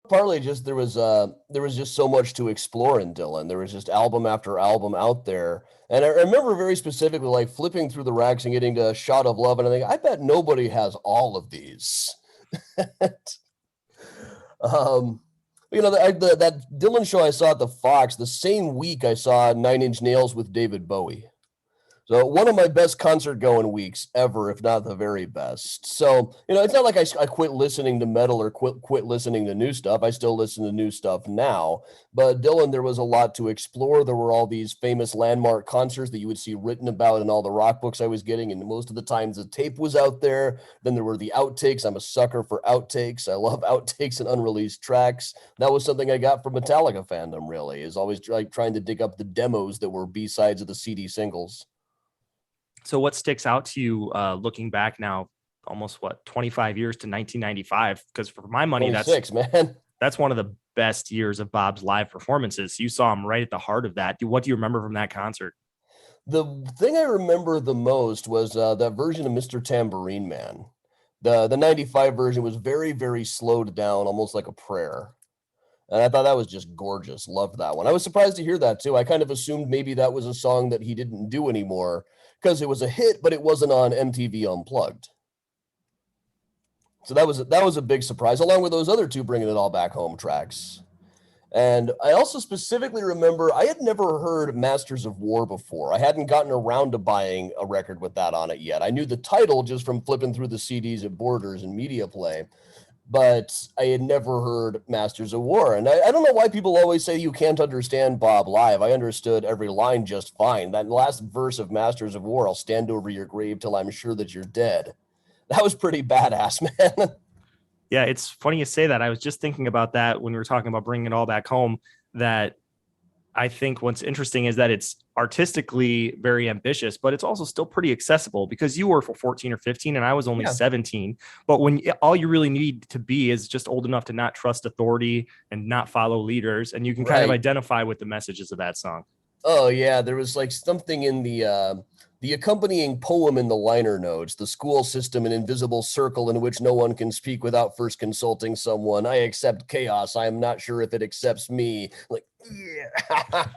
partly just there was just so much to explore in Dylan. There was just album after album out there. And I remember very specifically like flipping through the racks and getting to a Shot of Love, and I think, I bet nobody has all of these. um, that Dylan show I saw at the Fox the same week I saw Nine Inch Nails with David Bowie. So one of my best concert going weeks ever, if not the very best. So, it's not like I quit listening to metal or quit listening to new stuff. I still listen to new stuff now. But Dylan, there was a lot to explore. There were all these famous landmark concerts that you would see written about in all the rock books I was getting. And most of the times the tape was out there. Then there were the outtakes. I'm a sucker for outtakes. I love outtakes and unreleased tracks. That was something I got from Metallica fandom, really, is always like trying to dig up the demos that were B-sides of the CD singles. So what sticks out to you looking back now, almost 25 years to 1995? Because for my money, that's one of the best years of Bob's live performances. You saw him right at the heart of that. What do you remember from that concert? The thing I remember the most was that version of Mr. Tambourine Man. The 95 version was very, very slowed down, almost like a prayer. And I thought that was just gorgeous. Loved that one. I was surprised to hear that too. I kind of assumed maybe that was a song that he didn't do anymore because it was a hit, but it wasn't on MTV Unplugged. So that was a big surprise, along with those other two Bringing It All Back Home tracks. And I also specifically remember I had never heard Masters of War before. I hadn't gotten around to buying a record with that on it yet. I knew the title just from flipping through the CDs at Borders and Media Play, but I had never heard Masters of War. And I don't know why people always say you can't understand Bob live. I understood every line just fine. That last verse of Masters of War, I'll stand over your grave till I'm sure that you're dead. That was pretty badass, man. Yeah, it's funny you say that. I was just thinking about that when we were talking about Bringing It All Back Home, that I think what's interesting is that it's artistically very ambitious, but it's also still pretty accessible because you were 14 or 15 and I was only 17. But when all you really need to be is just old enough to not trust authority and not follow leaders, and you can kind of identify with the messages of that song. Oh yeah, there was like something in the accompanying poem in the liner notes, the school system, an invisible circle in which no one can speak without first consulting someone. I accept chaos. I am not sure if it accepts me. Like, yeah.